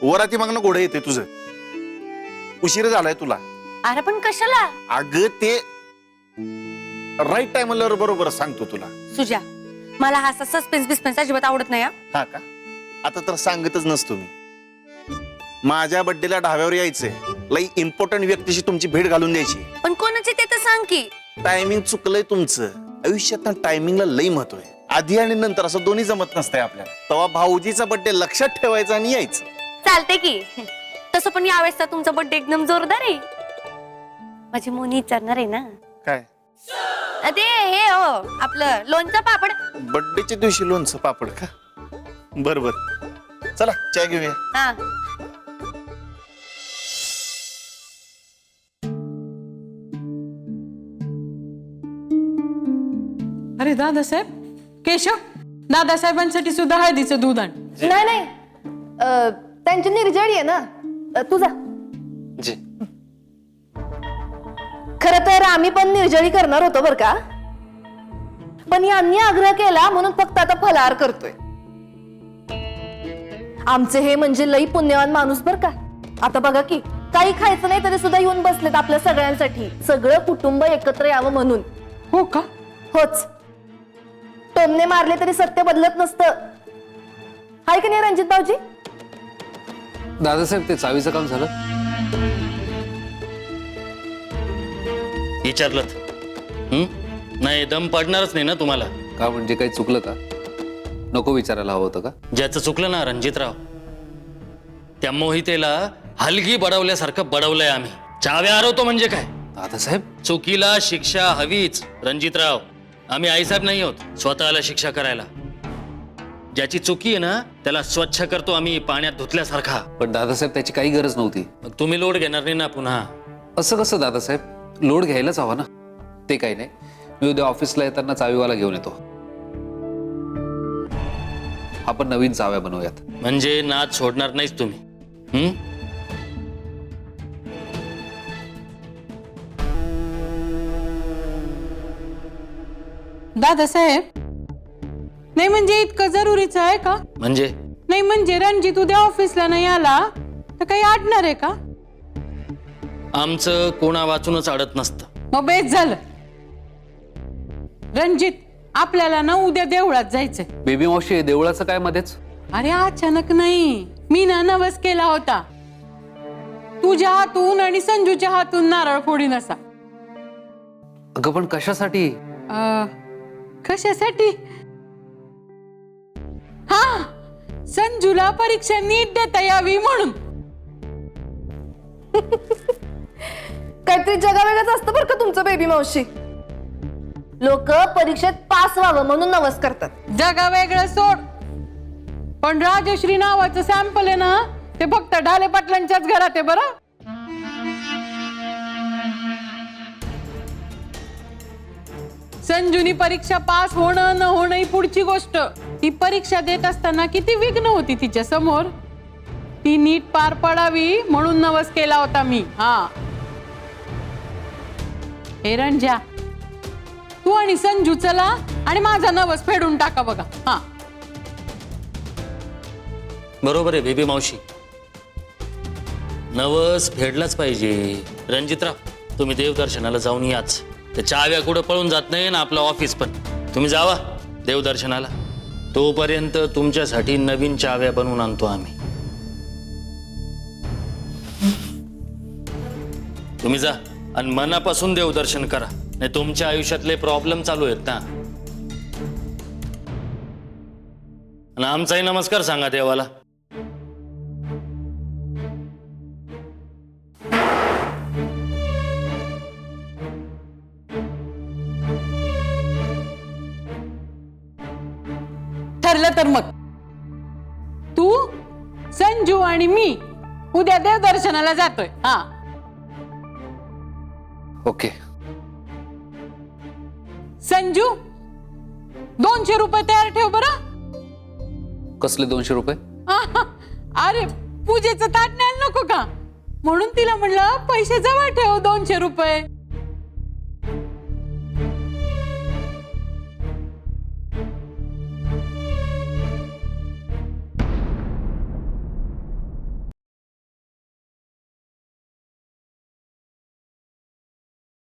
वराती मागणं घोडं येते तुझं. उशीर झालाय तुला. अरे पण कशाला? अगं ते राईट टाइमला बरोबर सांगतो तुला. सुजा, मला हा असा सस्पेन्स बिस्पेन्स अजिबात आवडत नाही. हा का? आता तर सांगतच नसतो मी. माझ्या बर्थडेला ढाब्यावर यायचंय. लई इम्पॉर्टंट व्यक्तीशी तुमची भेट घालून द्यायची. पण कोणाचे ते तर सांग की. टायमिंग चुकलंय तुमचं. आयुष्यात ना टायमिंगला लई महत्व आहे. आधी आणि नंतर असं दोन्ही जमत नसतंय आपल्याला. तेव्हा भाऊजीचा बर्थडे लक्षात ठेवायचा आणि यायचं. चालते की. तसं पण यावेळेसचा तुमचा बर्थडे एकदम जोरदार आहे. माझी मोनी विचारणार आहे ना. काय? ते हे हो आपलं लोणचं पापड. बर्थडेच्या दिवशी लोणचं पापड का? बर बर, चला चहा घेऊया. हा अरे दादासाहेब, केशव, दादासाहेबांसाठी सुद्धा हळदीचं दूध आण. नाही नाही, त्यांची निर्जळी आहे ना. तुझा जी. खर तर आम्ही पण निर्जळी करणार होतो बर का, पण यांनी आग्रह केला म्हणून फक्त आता फलाहार करतोय. आमचे हे म्हणजे लई पुण्यवान माणूस बर का. आता बघा की काही खायचं नाही तरी सुद्धा येऊन बसलेत आपल्या सगळ्यांसाठी, सगळं कुटुंब एकत्र यावं म्हणून. हो का? होच, टोमने मारले तरी सत्य बदलत नसतं. हाय की नाही रणजित भाऊजी? दादासाहेब, ते चावीचं काम झालं? विचारलं नाही, दम पडणारच नाही ना तुम्हाला. का म्हणजे काही चुकलं का? नको विचारायला हवं होतं का? ज्याचं चुकलं ना रणजितराव, त्या मोहितेला हलगी बडवल्यासारखं बडवलंय आम्ही. चाव्या हरवतो म्हणजे काय? दादासाहेब, चुकीला शिक्षा हवीच रणजितराव. आम्ही आईसाहेब नाही आहोत स्वतःला शिक्षा करायला. ज्याची चुकी आहे ना त्याला स्वच्छ करतो आम्ही पाण्यात धुतल्यासारखा. पण दादासाहेब त्याची काही गरज नव्हती. मग तुम्ही लोड घेणार नाही ना पुन्हा? असं कसं दादासाहेब? लोड घ्यायलाच हवा ना. ते काही नाही, मी उद्या ऑफिसला येताना चावीवाला घेऊन येतो. आपण नवीन चाव्या बनवूयात. म्हणजे नाद सोडणार नाहीच तुम्ही? दादासाहेब, नाही म्हणजे इतकं जरुरीचं आहे का? म्हणजे नाही म्हणजे रणजित उद्या ऑफिसला नाही आला तर काही अडणार आहे का? आमचं कोणा वाचूनच अडत नसतं. मग बेस झालं. रणजित, आपल्याला ना उद्या देवळात जायचंय. बेबी मावशी, देवळाचं काय मध्येच? अरे अचानक नाही, मी ना नवस केला होता. तुझ्या हातून आणि संजूच्या हातून नारळ फोडीन असा. अगं पण कशासाठी? कशासाठी? हा, संजूला परीक्षा नीट देता यावी म्हणून. काहीतरी जगावेगळंच असतं बरं का तुमचं बेबी मावशी. लोक परीक्षेत पास व्हावं म्हणून नवस करतात. जगा वेगळं सोड, पण राजश्री नावाचं सॅम्पल आहे ना, ते फक्त ढाले पाटलांच्याच घरात आहे बरं. संजूनी परीक्षा पास होणं न होणं ही पुढची गोष्ट. ती परीक्षा देत असताना किती विघ्न होती तिच्या समोर. ती नीट पार पडावी म्हणून नवस केला होता मी. हा, हे रणजा, तू आणि संजू चला आणि माझा नवस फेडून टाका बघा. हा, बरोबर आहे बेबी मावशी, नवस फेडलाच पाहिजे. रणजितराव, तुम्ही देवदर्शनाला जाऊन याच. त्या चाव्या कुठं पळून जात नाही ना आपलं ऑफिस पण. तुम्ही जावा देवदर्शनाला. तोपर्यंत तुमच्यासाठी नवीन चाव्या बनवून आणतो आम्ही. तुम्ही जा आणि मनापासून देवदर्शन करा, नाही तुमच्या आयुष्यातले प्रॉब्लेम चालू आहेत ना. आणि आमचाही नमस्कार सांगा देवाला. ठरलं तर मग तू, संजू आणि मी उद्या देवदर्शनाला जातोय. हा, ओके. संजू, 200 रुपये तयार ठेव बरं. कसले 200 रुपये? अरे पूजेचं ताट न्यायला नको का, म्हणून तिला म्हणलं पैसे जवळ ठेव 200 रुपये.